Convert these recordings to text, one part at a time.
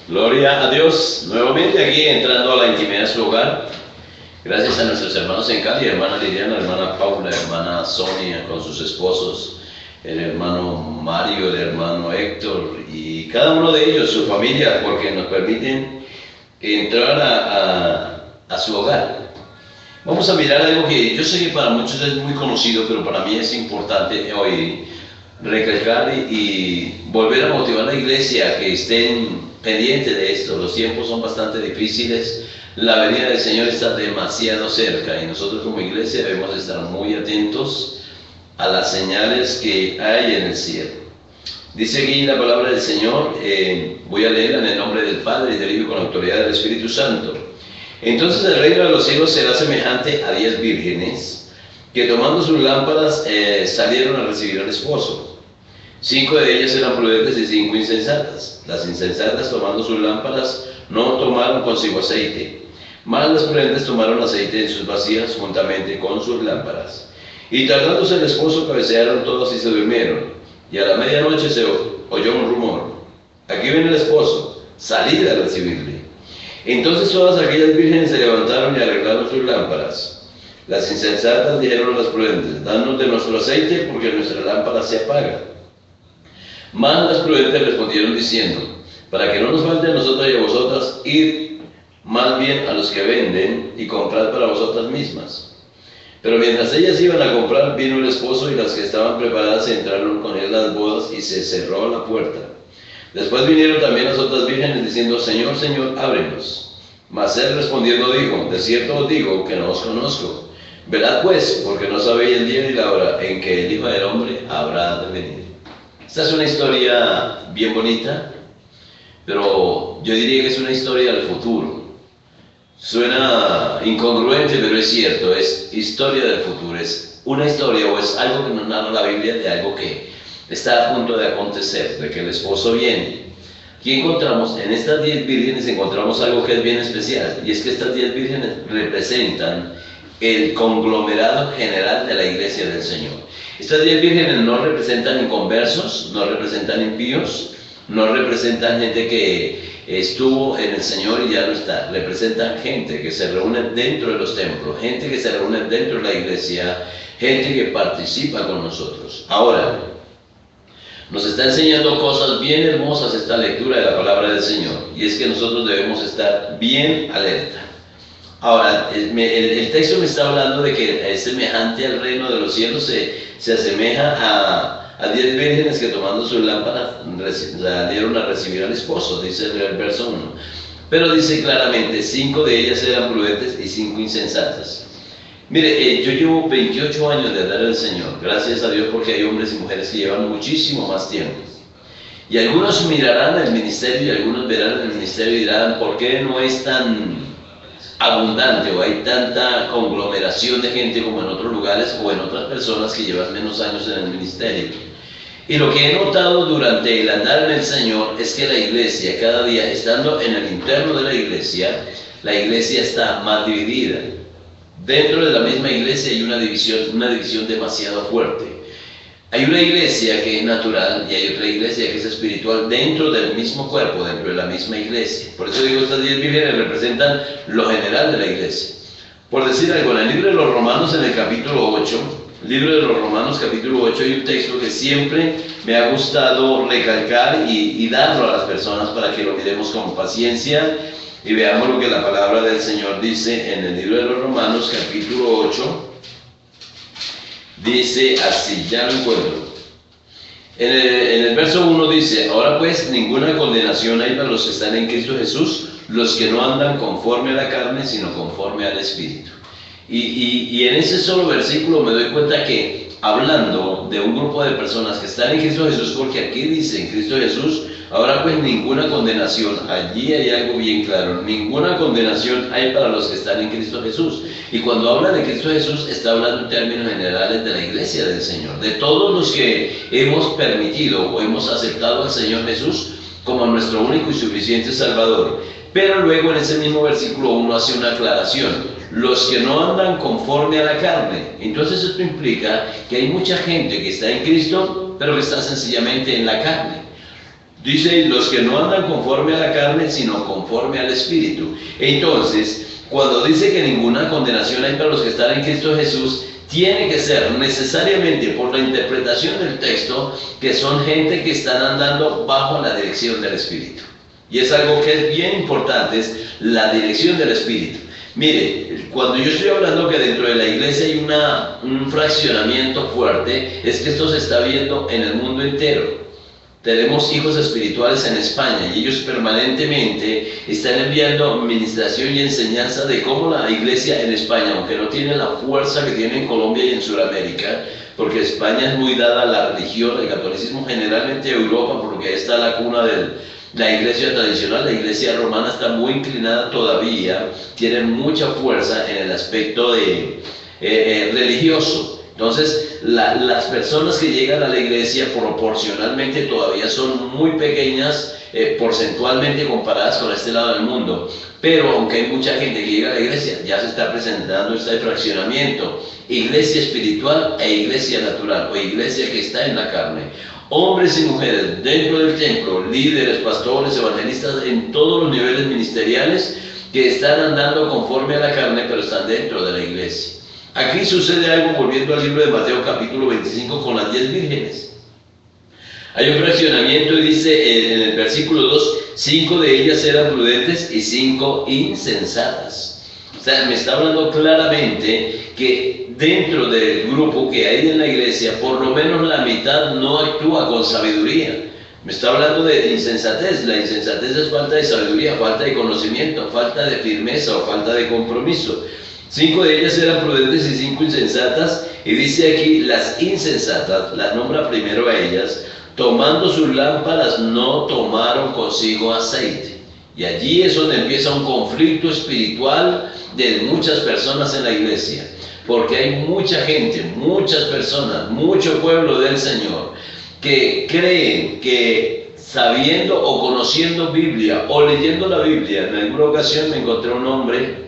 Gloria a Dios, nuevamente aquí entrando a la intimidad de su hogar. Gracias a nuestros hermanos en Cali, hermana Liliana, hermana Paula, hermana Sonia con sus esposos, el hermano Mario, el hermano Héctor y cada uno de ellos, su familia, porque nos permiten entrar a su hogar. Vamos a mirar algo que yo sé que para muchos es muy conocido, pero para mí es importante hoy recalcar y volver a motivar a la iglesia a que estén pendientes de esto. Los tiempos son bastante difíciles, la venida del Señor está demasiado cerca y nosotros como iglesia debemos estar muy atentos a las señales que hay en el cielo. Dice aquí la palabra del Señor, voy a leerla en el nombre del Padre y del Hijo con la autoridad del Espíritu Santo. Entonces el reino de los cielos será semejante a 10 vírgenes que tomando sus lámparas salieron a recibir al esposo. 5 de ellas eran prudentes y 5 insensatas. Las insensatas, tomando sus lámparas, no tomaron consigo aceite, mas las prudentes tomaron aceite en sus vasijas juntamente con sus lámparas. Y tardándose el esposo, cabecearon todos y se durmieron. Y a la medianoche se oyó un rumor: aquí viene el esposo, salid a recibirle. Entonces todas aquellas vírgenes se levantaron y arreglaron sus lámparas. Las insensatas dijeron a las prudentes: danos de nuestro aceite, porque nuestra lámpara se apaga. Mas las prudentes respondieron diciendo: para que no nos falte a nosotras y a vosotras, id más bien a los que venden y comprad para vosotras mismas. Pero mientras ellas iban a comprar, vino el esposo, y las que estaban preparadas entraron con él a las bodas, y se cerró la puerta. Después vinieron también las otras vírgenes diciendo: Señor, Señor, ábrenos. Mas él respondiendo dijo: de cierto os digo que no os conozco. Velad pues, porque no sabéis el día ni la hora en que el Hijo del Hombre habrá de venir. Esta es una historia bien bonita, pero yo diría que es una historia del futuro. Suena incongruente, pero es cierto, es historia del futuro, es una historia o es algo que nos narra la Biblia de algo que está a punto de acontecer, de que el esposo viene. Aquí encontramos, en estas 10 vírgenes encontramos algo que es bien especial, y es que estas 10 vírgenes representan el conglomerado general de la iglesia del Señor. Estas 10 vírgenes no representan inconversos, no representan impíos, no representan gente que estuvo en el Señor y ya no está. Representan gente que se reúne dentro de los templos, gente que se reúne dentro de la iglesia, gente que participa con nosotros. Ahora, nos está enseñando cosas bien hermosas esta lectura de la palabra del Señor, y es que nosotros debemos estar bien alerta. Ahora, el texto me está hablando de que es semejante al reino de los cielos, se asemeja a 10 vírgenes que tomando sus lámparas salieron a recibir al esposo, dice el verso 1. Pero dice claramente: 5 de ellas eran prudentes y 5 insensatas. Mire, yo llevo 28 años de andar al Señor, gracias a Dios, porque hay hombres y mujeres que llevan muchísimo más tiempo. Y algunos mirarán el ministerio y algunos verán el ministerio y dirán: ¿por qué no es tan abundante o hay tanta conglomeración de gente como en otros lugares o en otras personas que llevan menos años en el ministerio? Y lo que he notado durante el andar en el Señor es que la iglesia, cada día, estando en el interno de la iglesia está más dividida. Dentro de la misma iglesia hay una división demasiado fuerte. Hay una iglesia que es natural y hay otra iglesia que es espiritual dentro del mismo cuerpo, dentro de la misma iglesia. Por eso digo, estas 10 vírgenes representan lo general de la iglesia. Por decir algo, en el libro de los Romanos, en el capítulo 8, libro de los Romanos capítulo 8, hay un texto que siempre me ha gustado recalcar y darlo a las personas para que lo miremos con paciencia y veamos lo que la palabra del Señor dice en el libro de los Romanos capítulo 8. Dice así, ya lo encuentro. En el verso 1 dice: ahora pues ninguna condenación hay para los que están en Cristo Jesús, los que no andan conforme a la carne, sino conforme al Espíritu. Y en ese solo versículo me doy cuenta que, hablando de un grupo de personas que están en Cristo Jesús, porque aquí dice en Cristo Jesús, ahora pues ninguna condenación, allí hay algo bien claro: ninguna condenación hay para los que están en Cristo Jesús. Y cuando habla de Cristo Jesús, está hablando en términos generales de la iglesia del Señor, de todos los que hemos permitido o hemos aceptado al Señor Jesús como nuestro único y suficiente Salvador. Pero luego en ese mismo versículo 1 hace una aclaración: los que no andan conforme a la carne. Entonces esto implica que hay mucha gente que está en Cristo, pero que está sencillamente en la carne. Dice, los que no andan conforme a la carne, sino conforme al Espíritu. Entonces, cuando dice que ninguna condenación hay para los que están en Cristo Jesús, tiene que ser necesariamente por la interpretación del texto que son gente que están andando bajo la dirección del Espíritu. Y es algo que es bien importante, es la dirección del Espíritu. Mire, cuando yo estoy hablando que dentro de la iglesia hay un fraccionamiento fuerte, es que esto se está viendo en el mundo entero. Tenemos hijos espirituales en España y ellos permanentemente están enviando administración y enseñanza de cómo la iglesia en España, aunque no tiene la fuerza que tiene en Colombia y en Sudamérica, porque España es muy dada a la religión, al catolicismo, generalmente Europa, porque ahí está la cuna de la iglesia tradicional. La iglesia romana está muy inclinada todavía, tiene mucha fuerza en el aspecto religioso. Entonces, las personas que llegan a la iglesia proporcionalmente todavía son muy pequeñas, porcentualmente comparadas con este lado del mundo. Pero aunque hay mucha gente que llega a la iglesia, ya se está presentando este fraccionamiento: iglesia espiritual e iglesia natural, o iglesia que está en la carne. Hombres y mujeres dentro del templo, líderes, pastores, evangelistas, en todos los niveles ministeriales, que están andando conforme a la carne, pero están dentro de la iglesia. Aquí sucede algo, volviendo al libro de Mateo capítulo 25, con las 10 vírgenes. Hay un fraccionamiento y dice en el versículo 2, 5 de ellas eran prudentes y 5 insensatas. O sea, me está hablando claramente que dentro del grupo que hay en la iglesia, por lo menos la mitad no actúa con sabiduría. Me está hablando de insensatez. La insensatez es falta de sabiduría, falta de conocimiento, falta de firmeza o falta de compromiso. 5 de ellas eran prudentes y 5 insensatas, y dice aquí, las insensatas, las nombra primero a ellas, tomando sus lámparas no tomaron consigo aceite. Y allí es donde empieza un conflicto espiritual de muchas personas en la iglesia, porque hay mucha gente, muchas personas, mucho pueblo del Señor, que creen que sabiendo o conociendo Biblia o leyendo la Biblia. En alguna ocasión me encontré un hombre.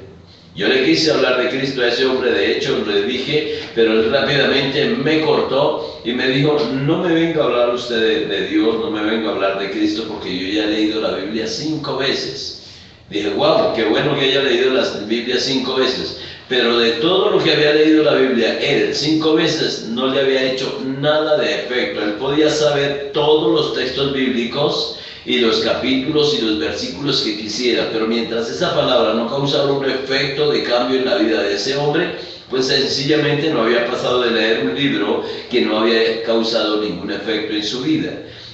Yo le quise hablar de Cristo a ese hombre, de hecho le dije, pero él rápidamente me cortó y me dijo, no me venga a hablar usted de Dios, no me venga a hablar de Cristo, porque yo ya he leído la Biblia 5 veces. Dije, wow, qué bueno que haya leído la Biblia 5 veces, pero de todo lo que había leído la Biblia, él 5 veces no le había hecho nada de efecto. Él podía saber todos los textos bíblicos y los capítulos y los versículos que quisiera, pero mientras esa palabra no causaba un efecto de cambio en la vida de ese hombre, pues sencillamente no había pasado de leer un libro que no había causado ningún efecto en su vida.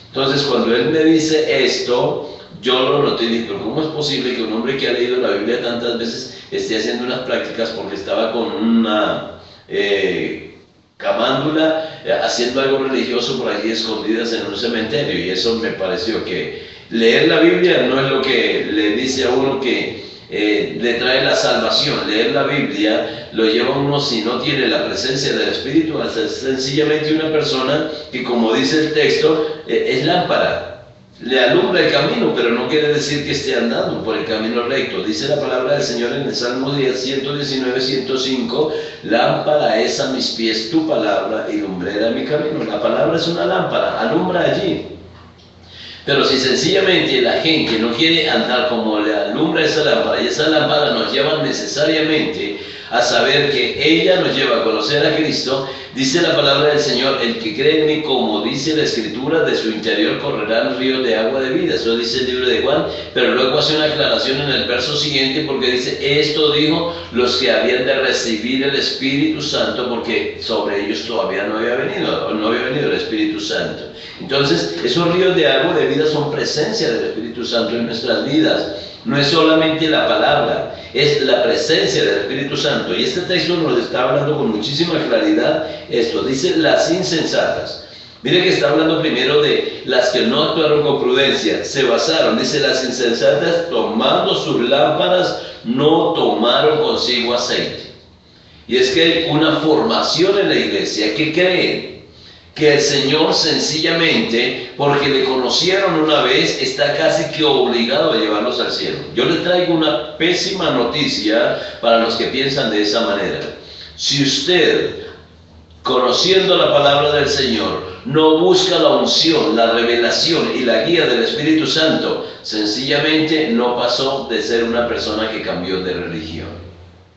Entonces, cuando él me dice esto, yo lo noté y dije, pero ¿cómo es posible que un hombre que ha leído la Biblia tantas veces esté haciendo unas prácticas? Porque estaba con una camándula haciendo algo religioso por allí escondidas en un cementerio, y eso me pareció que leer la Biblia no es lo que le dice a uno que le trae la salvación. Leer la Biblia lo lleva a uno, si no tiene la presencia del Espíritu, a ser sencillamente una persona que, como dice el texto, es lámpara. Le alumbra el camino, pero no quiere decir que esté andando por el camino recto. Dice la palabra del Señor en el Salmo 119, 105, lámpara es a mis pies tu palabra y lumbrera mi camino. La palabra es una lámpara, alumbra allí. Pero si sencillamente la gente no quiere andar como le alumbra esa lámpara, y esa lámpara nos lleva necesariamente a saber que ella nos lleva a conocer a Cristo, dice la palabra del Señor, el que cree en mí, como dice la Escritura, de su interior correrán ríos de agua de vida. Eso dice el libro de Juan, pero luego hace una aclaración en el verso siguiente, porque dice, esto dijo los que habían de recibir el Espíritu Santo, porque sobre ellos todavía no había venido el Espíritu Santo. Entonces, esos ríos de agua de vida son presencia del Espíritu Santo en nuestras vidas. No es solamente la palabra, es la presencia del Espíritu Santo. Y este texto nos está hablando con muchísima claridad esto. Dice las insensatas. Mire que está hablando primero de las que no actuaron con prudencia, se basaron, dice las insensatas, tomando sus lámparas, no tomaron consigo aceite. Y es que hay una formación en la iglesia que creen que el Señor sencillamente, porque le conocieron una vez, está casi que obligado a llevarlos al cielo. Yo les traigo una pésima noticia para los que piensan de esa manera. Si usted conociendo la palabra del Señor, no busca la unción, la revelación y la guía del Espíritu Santo, sencillamente no pasó de ser una persona que cambió de religión.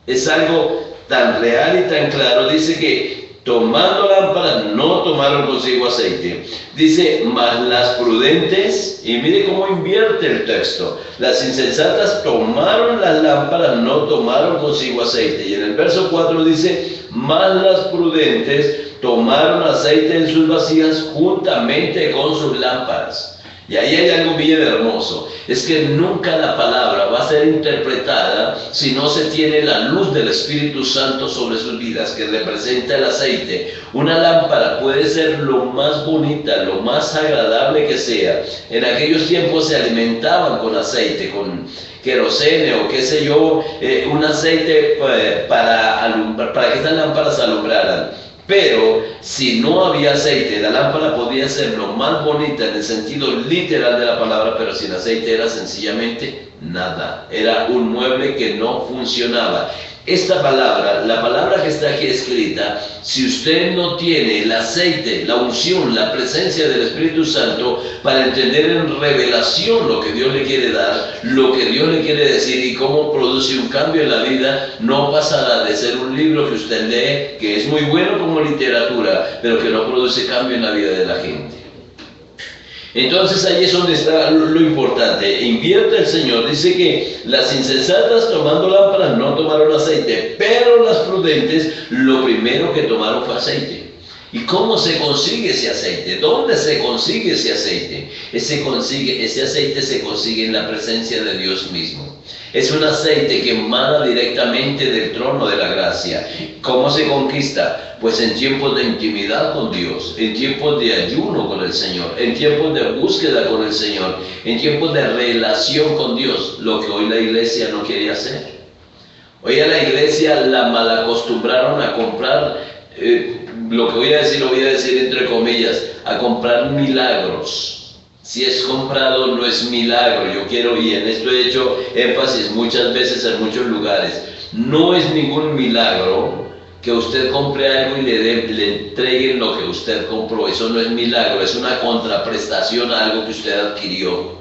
Es algo tan real y tan claro. Dice que tomando lámparas no tomaron consigo aceite. Dice, mas las prudentes, y mire cómo invierte el texto, las insensatas tomaron las lámparas, no tomaron consigo aceite. Y en el verso 4 dice, mas las prudentes tomaron aceite en sus vasijas juntamente con sus lámparas. Y ahí hay algo bien hermoso, es que nunca la palabra va a ser interpretada si no se tiene la luz del Espíritu Santo sobre sus vidas, que representa el aceite. Una lámpara puede ser lo más bonita, lo más agradable que sea. En aquellos tiempos se alimentaban con aceite, con querosene o qué sé yo, un aceite para que estas lámparas alumbraran. Pero si no había aceite, la lámpara podía ser lo más bonita en el sentido literal de la palabra, pero sin aceite era sencillamente nada. Era un mueble que no funcionaba. Esta palabra, la palabra que está aquí escrita, si usted no tiene el aceite, la unción, la presencia del Espíritu Santo para entender en revelación lo que Dios le quiere dar, lo que Dios le quiere decir y cómo produce un cambio en la vida, no pasará de ser un libro que usted lee, que es muy bueno como literatura, pero que no produce cambio en la vida de la gente. Entonces ahí es donde está lo importante. Invierte el Señor. Dice que las insensatas tomando lámparas no tomaron aceite, pero las prudentes lo primero que tomaron fue aceite. ¿Y cómo se consigue ese aceite? ¿Dónde se consigue ese aceite? Ese aceite se consigue en la presencia de Dios mismo. Es un aceite que emana directamente del trono de la gracia. ¿Cómo se conquista? Pues en tiempos de intimidad con Dios, en tiempos de ayuno con el Señor, en tiempos de búsqueda con el Señor, en tiempos de relación con Dios, lo que hoy la iglesia no quiere hacer. Hoy a la iglesia la malacostumbraron a comprar, lo que voy a decir entre comillas, a comprar milagros. Si es comprado, no es milagro. Yo quiero, y en esto he hecho énfasis muchas veces en muchos lugares, no es ningún milagro que usted compre algo y le entreguen lo que usted compró. Eso no es milagro, es una contraprestación a algo que usted adquirió.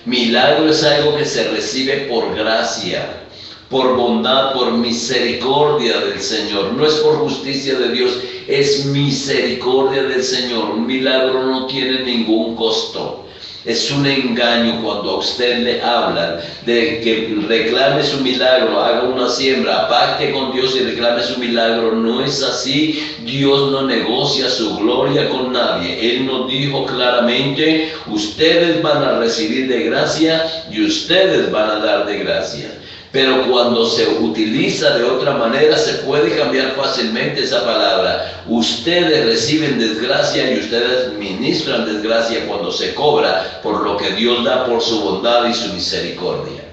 Milagro es algo que se recibe por gracia, por bondad, por misericordia del Señor. No es por justicia de Dios, es misericordia del Señor. Un milagro no tiene ningún costo. Es un engaño cuando a usted le hablan de que reclame su milagro, haga una siembra, pacte con Dios y reclame su milagro. No es así. Dios no negocia su gloria con nadie. Él nos dijo claramente, ustedes van a recibir de gracia y ustedes van a dar de gracia. Pero cuando se utiliza de otra manera, se puede cambiar fácilmente esa palabra. Ustedes reciben desgracia y ustedes ministran desgracia cuando se cobra por lo que Dios da por su bondad y su misericordia.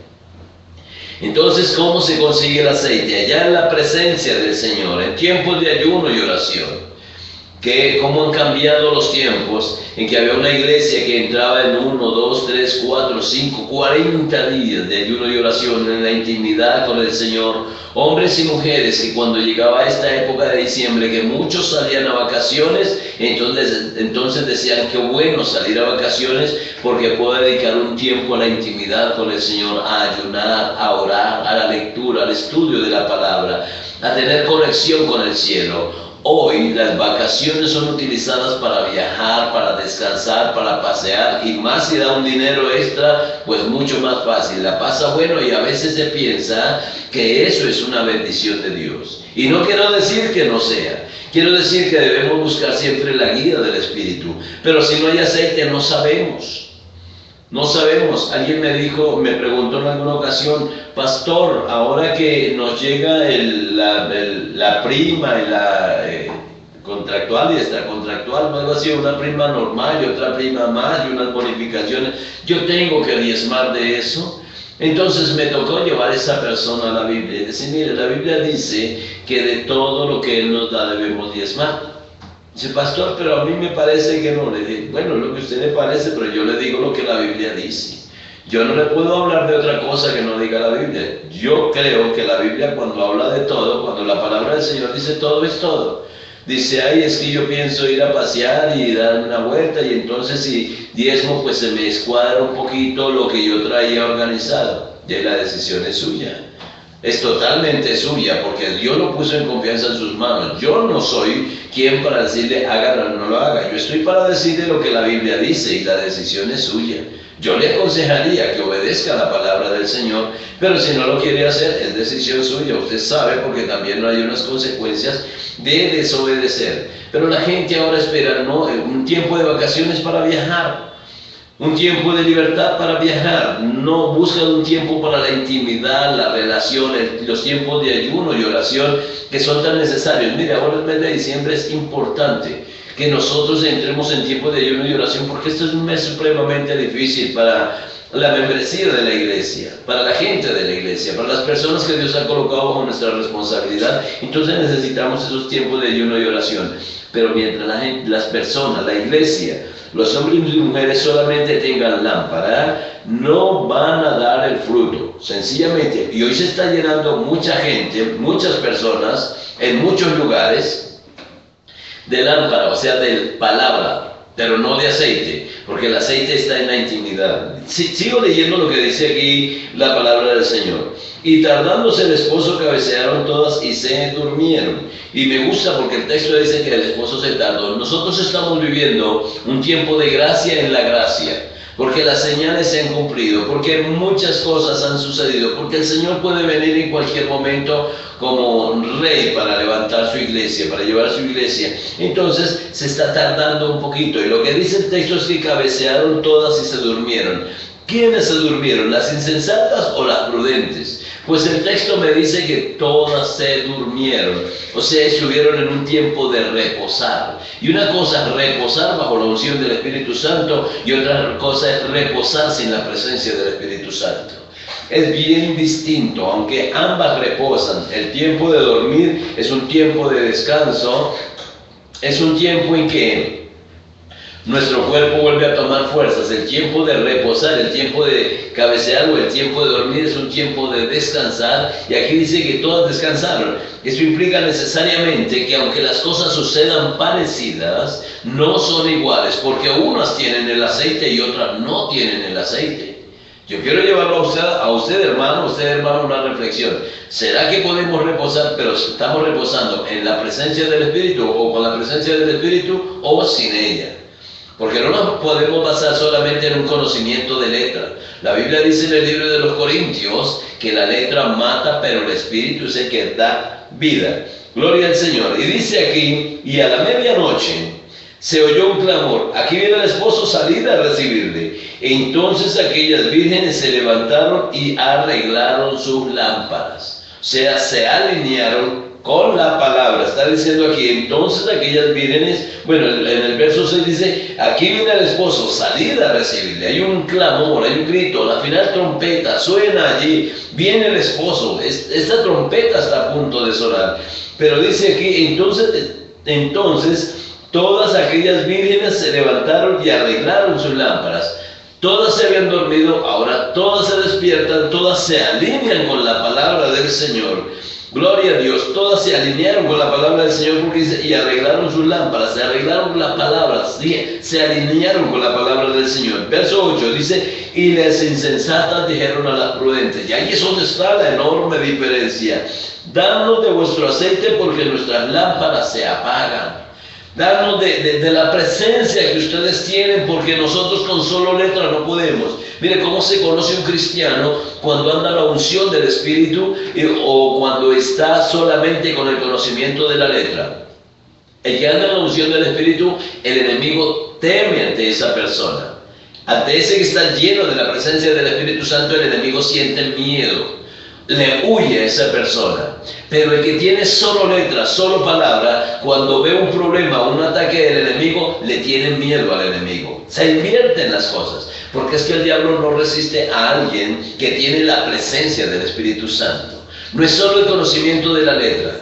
Entonces, ¿cómo se consigue el aceite? Allá en la presencia del Señor, en tiempos de ayuno y oración. Cómo han cambiado los tiempos en que había una iglesia que entraba en 1, 2, 3, 4, 5, 40 días de ayuno y oración en la intimidad con el Señor. Hombres y mujeres que cuando llegaba esta época de diciembre, que muchos salían a vacaciones, entonces decían que bueno salir a vacaciones porque puedo dedicar un tiempo a la intimidad con el Señor, a ayunar, a orar, a la lectura, al estudio de la palabra, a tener conexión con el cielo. Hoy las vacaciones son utilizadas para viajar, para descansar, para pasear, y más si da un dinero extra, pues mucho más fácil. La pasa bueno y a veces se piensa que eso es una bendición de Dios. Y no quiero decir que no sea. Quiero decir que debemos buscar siempre la guía del Espíritu. Pero si no hay aceite, no sabemos. No sabemos. Alguien me preguntó en alguna ocasión, pastor, ahora que nos llega la prima y la contractual y extracontractual, algo así, una prima normal y otra prima más y unas bonificaciones, yo tengo que diezmar de eso. Entonces me tocó llevar a esa persona a la Biblia y decir, mire, la Biblia dice que de todo lo que Él nos da debemos diezmar. Dice, pastor, pero a mí me parece que no. Le dije, bueno, lo que a usted le parece, pero yo le digo lo que la Biblia dice. Yo no le puedo hablar de otra cosa que no diga la Biblia. Yo creo que la Biblia, cuando habla de todo, cuando la palabra del Señor dice todo, es todo. dice, ay, es que yo pienso ir a pasear y dar una vuelta, y entonces si diezmo, pues se me escuadra un poquito lo que yo traía organizado. Ya la decisión es suya. Es totalmente suya, porque Dios lo puso en confianza en sus manos. Yo no soy quien para decirle hágalo o no lo haga. Yo estoy para decirle lo que la Biblia dice y la decisión es suya. Yo le aconsejaría que obedezca la palabra del Señor, pero si no lo quiere hacer, es decisión suya. Usted sabe, porque también no hay unas consecuencias de desobedecer. Pero la gente ahora espera, ¿no?, un tiempo de vacaciones para viajar. Un tiempo de libertad para viajar, no buscan un tiempo para la intimidad, la relación, los tiempos de ayuno y oración que son tan necesarios. Mire, ahora el mes de diciembre es importante que nosotros entremos en tiempo de ayuno y oración, porque este es un mes supremamente difícil para la membresía de la iglesia, para la gente de la iglesia, para las personas que Dios ha colocado bajo nuestra responsabilidad. Entonces necesitamos esos tiempos de ayuno y oración. Pero mientras las personas, la iglesia, los hombres y mujeres solamente tengan lámpara, no van a dar el fruto, sencillamente. Y hoy se está llenando mucha gente, muchas personas, en muchos lugares, de lámpara, o sea, de palabra, pero no de aceite, porque el aceite está en la intimidad. Sigo leyendo lo que dice aquí la palabra del Señor. Y tardándose el esposo, cabecearon todas y se durmieron. Y me gusta porque el texto dice que el esposo se tardó. Nosotros estamos viviendo un tiempo de gracia en la gracia, porque las señales se han cumplido, porque muchas cosas han sucedido, porque el Señor puede venir en cualquier momento como un rey para levantar su iglesia, para llevar su iglesia. Entonces se está tardando un poquito, y lo que dice el texto es que cabecearon todas y se durmieron. ¿Quiénes se durmieron? ¿Las insensatas o las prudentes? Pues el texto me dice que todas se durmieron, o sea, estuvieron en un tiempo de reposar. Y una cosa es reposar bajo la unción del Espíritu Santo, y otra cosa es reposar sin la presencia del Espíritu Santo. Es bien distinto, aunque ambas reposan. El tiempo de dormir es un tiempo de descanso, es un tiempo en que nuestro cuerpo vuelve a tomar fuerzas. El tiempo de reposar, el tiempo de cabecear o el tiempo de dormir es un tiempo de descansar, y aquí dice que todas descansaron. Esto implica necesariamente que aunque las cosas sucedan parecidas, no son iguales, porque unas tienen el aceite y otras no tienen el aceite. Yo quiero llevarlo a usted hermano, una reflexión. ¿Será que podemos reposar, pero estamos reposando en la presencia del Espíritu, o con la presencia del Espíritu, o sin ella? Porque no nos podemos basar solamente en un conocimiento de letra. La Biblia dice en el libro de los Corintios que la letra mata, pero el Espíritu es el que da vida. Gloria al Señor. Y dice aquí, y a la medianoche se oyó un clamor. Aquí viene el esposo, salid a recibirle. Entonces aquellas vírgenes se levantaron y arreglaron sus lámparas. O sea, se alinearon con la palabra. Está diciendo aquí, entonces aquellas vírgenes, bueno, en el verso 6 dice, aquí viene el esposo, salid a recibirle. Hay un clamor, hay un grito, la final trompeta suena allí, viene el esposo. Esta trompeta está a punto de sonar. Pero dice aquí, entonces todas aquellas vírgenes se levantaron y arreglaron sus lámparas. Todas se habían dormido, ahora todas se despiertan, todas se alinean con la palabra del Señor. Gloria a Dios, todas se alinearon con la palabra del Señor, porque dice, y arreglaron sus lámparas, se arreglaron la palabra, se alinearon con la palabra del Señor. Verso 8 dice, y las insensatas dijeron a las prudentes, y ahí es donde está la enorme diferencia, danos de vuestro aceite porque nuestras lámparas se apagan. Darnos de la presencia que ustedes tienen, porque nosotros con solo letra no podemos. Mire cómo se conoce un cristiano cuando anda la unción del Espíritu o cuando está solamente con el conocimiento de la letra. El que anda en la unción del Espíritu, el enemigo teme ante esa persona. Ante ese que está lleno de la presencia del Espíritu Santo, el enemigo siente miedo. Le huye a esa persona. Pero el que tiene solo letra, solo palabra, cuando ve un problema, un ataque del enemigo, le tiene miedo al enemigo. Se invierten las cosas, porque es que el diablo no resiste a alguien que tiene la presencia del Espíritu Santo. No es solo el conocimiento de la letra,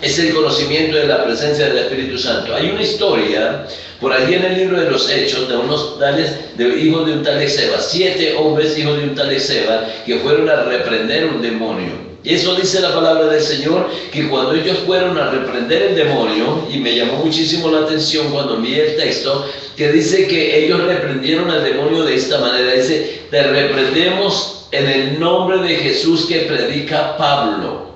es el conocimiento de la presencia del Espíritu Santo. Hay una historia por allí en el libro de los Hechos de unos tales, de hijos de un tal Esceva, 7 hombres hijos de un tal Esceva, que fueron a reprender un demonio. Y eso dice la palabra del Señor, que cuando ellos fueron a reprender el demonio, y me llamó muchísimo la atención cuando vi el texto, que dice que ellos reprendieron al demonio de esta manera. Dice, te reprendemos en el nombre de Jesús que predica Pablo.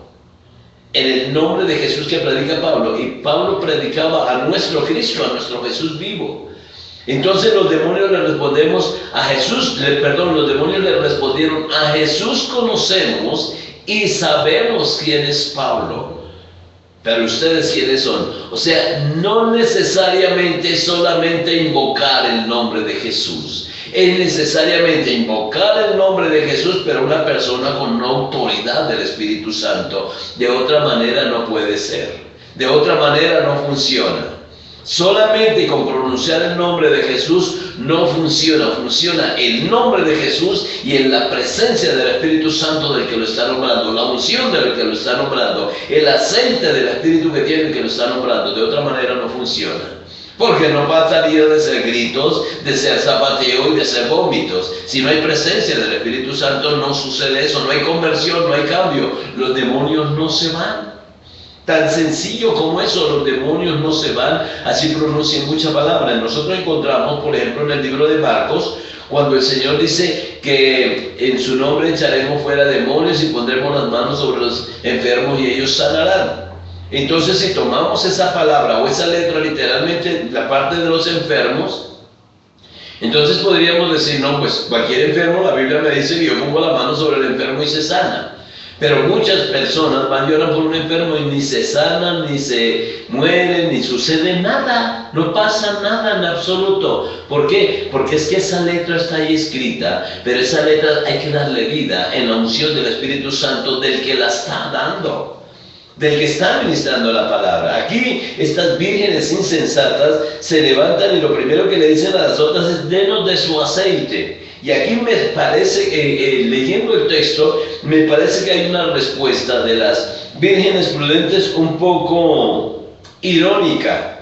En el nombre de Jesús que predica Pablo. Y Pablo predicaba a nuestro Cristo, a nuestro Jesús vivo. Entonces los demonios le respondemos a Jesús, los demonios le respondieron, a Jesús conocemos y sabemos quién es Pablo, pero ustedes quiénes son. O sea, no necesariamente solamente invocar el nombre de Jesús, es necesariamente invocar el nombre de Jesús, pero una persona con una autoridad del Espíritu Santo. De otra manera no puede ser, de otra manera no funciona. Solamente con pronunciar el nombre de Jesús no funciona. Funciona el nombre de Jesús y en la presencia del Espíritu Santo del que lo está nombrando, la unción del que lo está nombrando, el aceite del Espíritu que tiene el que lo está nombrando. De otra manera no funciona. Porque no va a salir de ser gritos, de ser zapateo y de ser vómitos. Si no hay presencia del Espíritu Santo no sucede eso, no hay conversión, no hay cambio. Los demonios no se van. Tan sencillo como eso, los demonios no se van, así pronuncian muchas palabras. Nosotros encontramos, por ejemplo, en el libro de Marcos, cuando el Señor dice que en su nombre echaremos fuera demonios y pondremos las manos sobre los enfermos y ellos sanarán. Entonces, si tomamos esa palabra o esa letra literalmente, la parte de los enfermos, entonces podríamos decir, no, pues cualquier enfermo, la Biblia me dice que yo pongo la mano sobre el enfermo y se sana. Pero muchas personas van y oran por un enfermo y ni se sanan, ni se mueren, ni sucede nada. No pasa nada en absoluto. ¿Por qué? Porque es que esa letra está ahí escrita, pero esa letra hay que darle vida en la unción del Espíritu Santo del que la está dando, del que está ministrando la palabra. Aquí estas vírgenes insensatas se levantan y lo primero que le dicen a las otras es, denos de su aceite. Y aquí me parece, leyendo el texto, me parece que hay una respuesta de las vírgenes prudentes un poco irónica.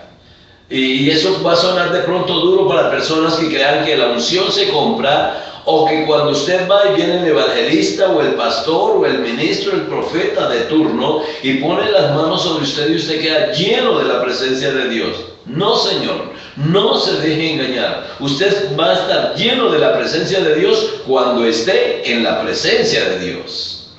Y eso va a sonar de pronto duro para personas que crean que la unción se compra, o que cuando usted va y viene el evangelista o el pastor o el ministro, el profeta de turno y pone las manos sobre usted y usted queda lleno de la presencia de Dios. No, señor, no se deje engañar. Usted va a estar lleno de la presencia de Dios cuando esté en la presencia de Dios.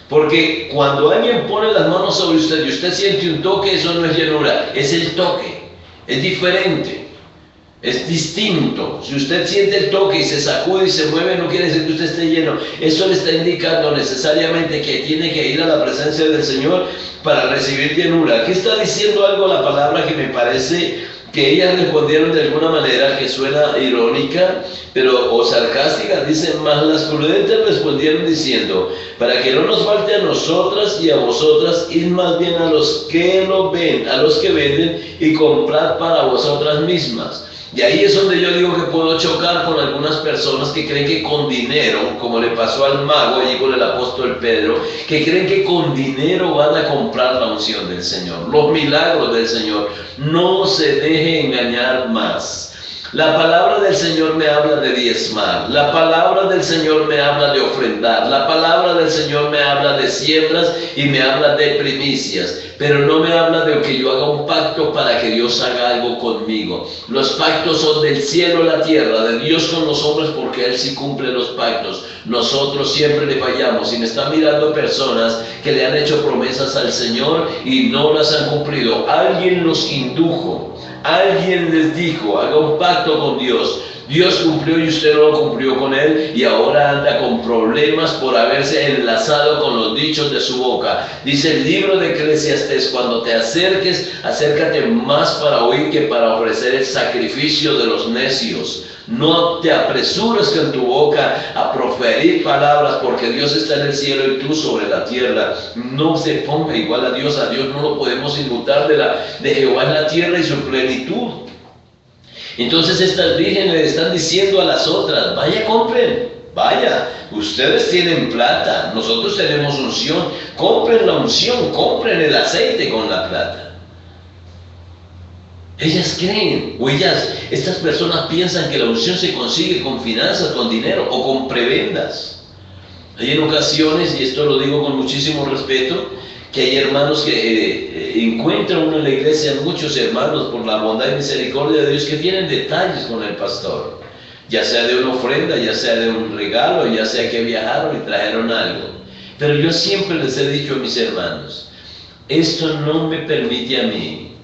Porque cuando alguien pone las manos sobre usted y usted siente un toque, eso no es llenura, es el toque, es diferente. Es distinto. Si usted siente el toque y se sacude y se mueve, no quiere decir que usted esté lleno. Eso le está indicando necesariamente que tiene que ir a la presencia del Señor para recibir llenura. Aquí está diciendo algo la palabra que me parece que ellas respondieron de alguna manera que suena irónica, pero o sarcástica. Dicen, más las prudentes respondieron diciendo, para que no nos falte a nosotras y a vosotras, id más bien a los que lo ven, a los que venden, y comprad para vosotras mismas. Y ahí es donde yo digo que puedo chocar con algunas personas que creen que con dinero, como le pasó al mago allí con el apóstol Pedro, que creen que con dinero van a comprar la unción del Señor, los milagros del Señor. No se deje engañar más. La palabra del Señor me habla de diezmar, la palabra del Señor me habla de ofrendar, la palabra del Señor me habla de siembras y me habla de primicias, pero no me habla de que yo haga un pacto para que Dios haga algo conmigo. Los pactos son del cielo a la tierra, de Dios con los hombres, porque Él sí cumple los pactos. Nosotros siempre le fallamos y me están mirando personas que le han hecho promesas al Señor y no las han cumplido. Alguien los indujo. Alguien les dijo, haga un pacto con Dios. Dios cumplió y usted no lo cumplió con Él y ahora anda con problemas por haberse enlazado con los dichos de su boca. Dice el libro de Eclesiastés, cuando te acerques, acércate más para oír que para ofrecer el sacrificio de los necios. No te apresures con tu boca a proferir palabras, porque Dios está en el cielo y tú sobre la tierra. No se ponga igual a Dios no lo podemos inmutar. De Jehová es la tierra y su plenitud. Entonces estas vírgenes le están diciendo a las otras, vaya, compren, vaya, ustedes tienen plata, nosotros tenemos unción, compren la unción, compren el aceite con la plata. Ellas creen, o estas personas piensan que la unción se consigue con finanzas, con dinero o con prebendas. Hay en ocasiones, y esto lo digo con muchísimo respeto, que hay hermanos que encuentran uno en la iglesia, muchos hermanos, por la bondad y misericordia de Dios, que tienen detalles con el pastor, ya sea de una ofrenda, ya sea de un regalo, ya sea que viajaron y trajeron algo. Pero yo siempre les he dicho a mis hermanos, esto no me permite a mí,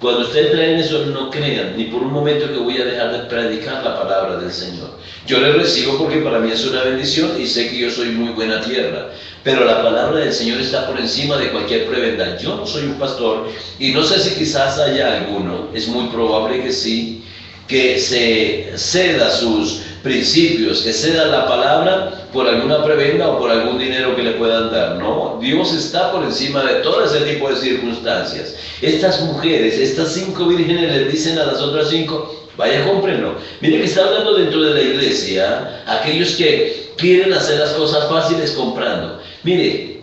cuando ustedes traen eso, no crean ni por un momento que voy a dejar de predicar la palabra del Señor. Yo le recibo porque para mí es una bendición y sé que yo soy muy buena tierra. Pero la palabra del Señor está por encima de cualquier prebenda. Yo no soy un pastor y no sé si quizás haya alguno, es muy probable que sí, que se ceda sus principios, que ceda la palabra por alguna prebenda o por algún dinero que le puedan dar. No, Dios está por encima de todo ese tipo de circunstancias. Estas mujeres, estas 5 vírgenes les dicen a las otras 5, vaya, cómprenlo. Mire que está hablando dentro de la iglesia, aquellos que quieren hacer las cosas fáciles comprando. Mire,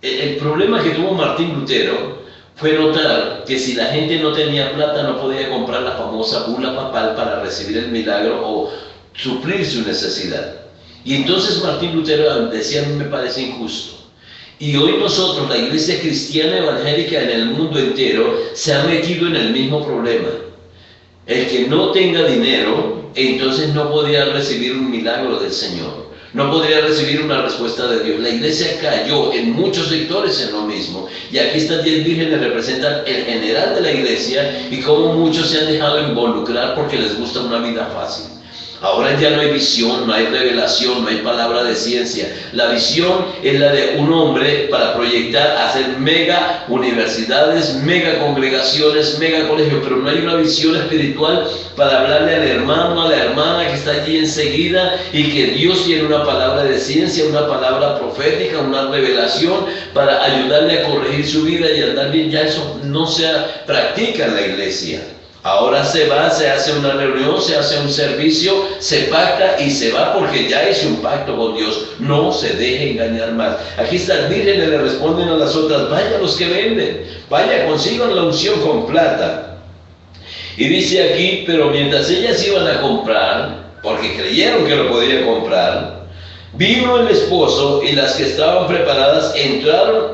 el problema que tuvo Martín Lutero fue notar que si la gente no tenía plata no podía comprar la famosa bula papal para recibir el milagro o suplir su necesidad. Y entonces Martín Lutero decía, a mí me parece injusto. Y hoy nosotros, la iglesia cristiana evangélica en el mundo entero, se ha metido en el mismo problema. El que no tenga dinero, entonces no podía recibir un milagro del Señor. No podría recibir una respuesta de Dios. La iglesia cayó en muchos sectores en lo mismo. Y aquí estas 10 vírgenes representan el general de la iglesia y cómo muchos se han dejado involucrar porque les gusta una vida fácil. Ahora ya no hay visión, no hay revelación, no hay palabra de ciencia. La visión es la de un hombre para proyectar, hacer mega universidades, mega congregaciones, mega colegios, pero no hay una visión espiritual para hablarle al hermano, a la hermana que está allí enseguida y que Dios tiene una palabra de ciencia, una palabra profética, una revelación para ayudarle a corregir su vida y andar bien. Ya eso no se practica en la iglesia. Ahora se va, se hace una reunión, se hace un servicio, se pacta y se va porque ya hizo un pacto con Dios. No se deje engañar más. Aquí estas vírgenes le responden a las otras, vaya los que venden, vaya, consigan la unción con plata. Y dice aquí, pero mientras ellas iban a comprar, porque creyeron que lo podían comprar, vino el esposo y las que estaban preparadas entraron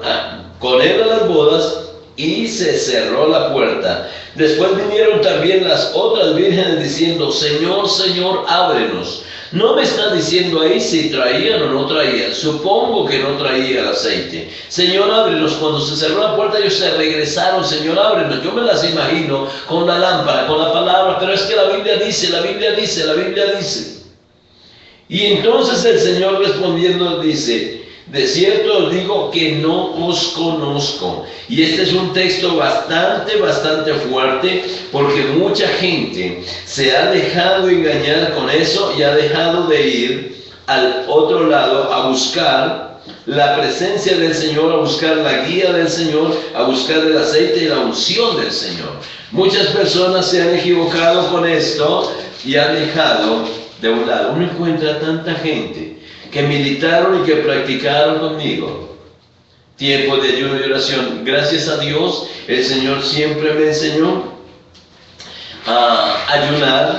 con él a las bodas y se cerró la puerta. Después vinieron también las otras vírgenes diciendo, Señor, Señor, ábrenos. No me está diciendo ahí si traían o no traían. Supongo que no traía el aceite. Señor, ábrenos. Cuando se cerró la puerta ellos se regresaron. Señor, ábrenos. Yo me las imagino con la lámpara, con la palabra. Pero es que la Biblia dice, la Biblia dice, la Biblia dice. Y entonces el Señor respondiendo dice, de cierto os digo que no os conozco. Y este es un texto bastante fuerte, porque mucha gente se ha dejado engañar con eso y ha dejado de ir al otro lado a buscar la presencia del Señor, a buscar la guía del Señor, a buscar el aceite y la unción del Señor. Muchas personas se han equivocado con esto y han dejado de un lado. Uno encuentra tanta gente que militaron y que practicaron conmigo tiempo de ayuno y oración. Gracias a Dios, el Señor siempre me enseñó a ayunar,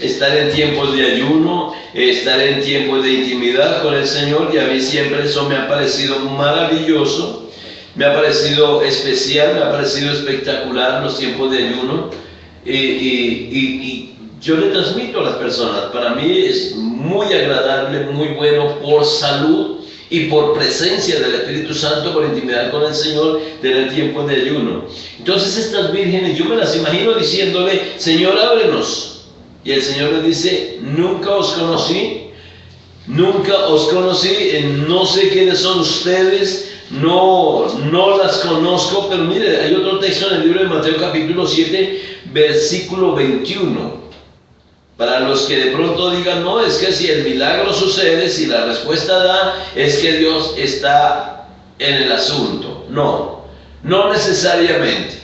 estar en tiempos de ayuno, estar en tiempos de intimidad con el Señor, y a mí siempre eso me ha parecido maravilloso, me ha parecido especial, me ha parecido espectacular los tiempos de ayuno, y yo le transmito a las personas, para mí es muy agradable, muy bueno por salud y por presencia del Espíritu Santo, por intimidad con el Señor, tener tiempo de ayuno. Entonces estas vírgenes, yo me las imagino diciéndole, Señor, ábrenos. Y el Señor les dice, nunca os conocí, no sé quiénes son ustedes, no las conozco. Pero mire, hay otro texto en el libro de Mateo capítulo 7, versículo 21. Para los que de pronto digan, no, es que si el milagro sucede, si la respuesta da, es que Dios está en el asunto. No necesariamente.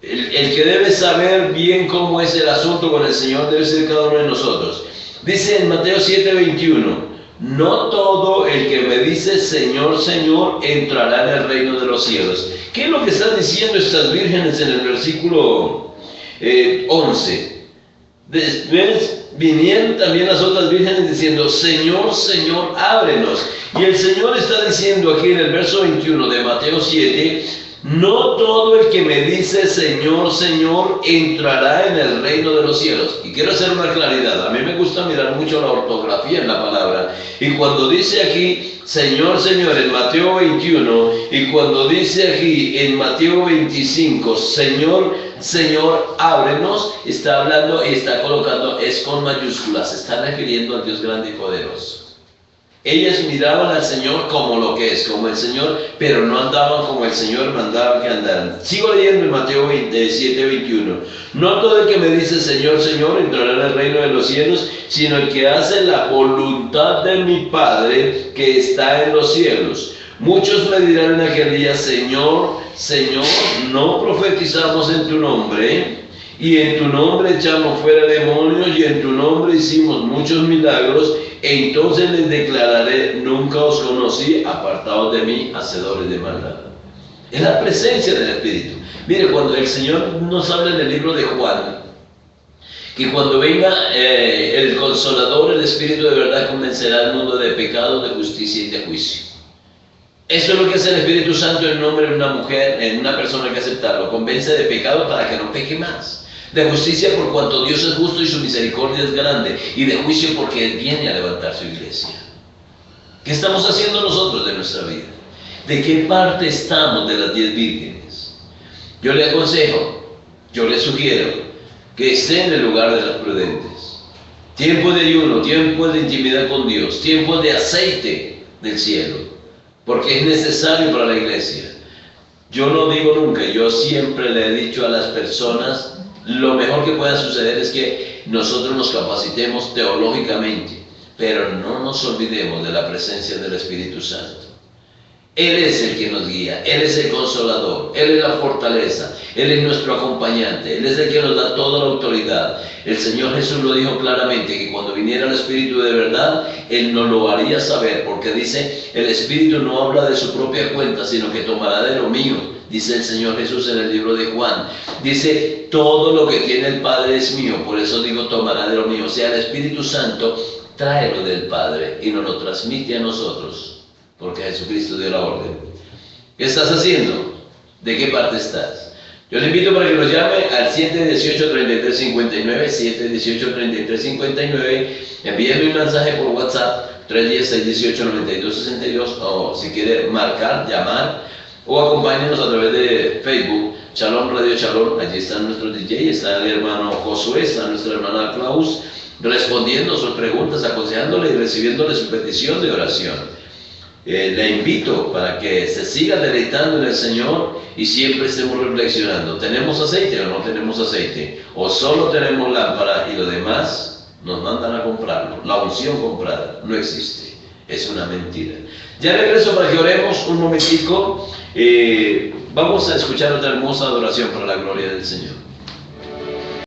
El que debe saber bien cómo es el asunto con el Señor debe ser cada uno de nosotros. Dice en Mateo 7:21, no todo el que me dice Señor, Señor, entrará en el reino de los cielos. ¿Qué es lo que están diciendo estas vírgenes en el versículo 11? vinieron también las otras vírgenes diciendo, Señor, Señor, ábrenos. Y el Señor está diciendo aquí en el verso 21 de Mateo 7, no todo el que me dice Señor, Señor, entrará en el reino de los cielos. Y quiero hacer una claridad, a mí me gusta mirar mucho la ortografía en la palabra. Y cuando dice aquí, Señor, Señor, en Mateo 21, y cuando dice aquí en Mateo 25, Señor, Señor, ábrenos, está hablando y está colocando, es con mayúsculas, se está refiriendo al Dios grande y poderoso. Ellas miraban al Señor como lo que es, como el Señor, pero no andaban como el Señor mandaba que andaran. Sigo leyendo en Mateo 7:21. No todo el que me dice Señor, Señor, entrará en el reino de los cielos, sino el que hace la voluntad de mi Padre que está en los cielos. Muchos me dirán en aquel día, Señor, Señor, no profetizamos en tu nombre, y en tu nombre echamos fuera demonios, y en tu nombre hicimos muchos milagros. Entonces les declararé, nunca os conocí, apartados de mí, hacedores de maldad. Es la presencia del Espíritu. Mire, cuando el Señor nos habla en el libro de Juan, que cuando venga el Consolador, el Espíritu de verdad, convencerá al mundo de pecado, de justicia y de juicio. Eso es lo que hace el Espíritu Santo en nombre de una mujer, en una persona que aceptarlo. Convence de pecado para que no peque más. De justicia por cuanto Dios es justo y su misericordia es grande, y de juicio porque Él viene a levantar su iglesia. ¿Qué estamos haciendo nosotros de nuestra vida? ¿De qué parte estamos de las 10 vírgenes? Yo le aconsejo, yo le sugiero que esté en el lugar de las prudentes. Tiempo de ayuno, tiempo de intimidad con Dios, tiempo de aceite del cielo, porque es necesario para la iglesia. Yo no digo nunca, yo siempre le he dicho a las personas, lo mejor que pueda suceder es que nosotros nos capacitemos teológicamente, pero no nos olvidemos de la presencia del Espíritu Santo. Él es el que nos guía, Él es el consolador, Él es la fortaleza, Él es nuestro acompañante, Él es el que nos da toda la autoridad. El Señor Jesús lo dijo claramente, que cuando viniera el Espíritu de verdad, Él nos lo haría saber, porque dice, el Espíritu no habla de su propia cuenta, sino que tomará de lo mío. Dice el Señor Jesús en el libro de Juan, dice, todo lo que tiene el Padre es mío, por eso digo, tomará de lo mío. O sea, el Espíritu Santo trae lo del Padre y nos lo transmite a nosotros, porque Jesucristo dio la orden. ¿Qué estás haciendo? ¿De qué parte estás? Yo le invito para que nos llame al 718-3359, 718-3359, envíenme un mensaje por WhatsApp, 310-618-9262, o si quiere marcar, llamar, o acompáñenos a través de Facebook, Shalom Radio Shalom. Allí está nuestro DJ, está el hermano Josué, está nuestra hermana Klaus, respondiendo sus preguntas, aconsejándole y recibiéndole su petición de oración. Le invito para que se siga deleitando en el Señor y siempre estemos reflexionando, ¿tenemos aceite o no tenemos aceite? ¿O solo tenemos lámpara y lo demás nos mandan a comprarlo? La unción comprada no existe, es una mentira. Ya regreso para que oremos un momentico. Vamos a escuchar otra hermosa adoración para la gloria del Señor.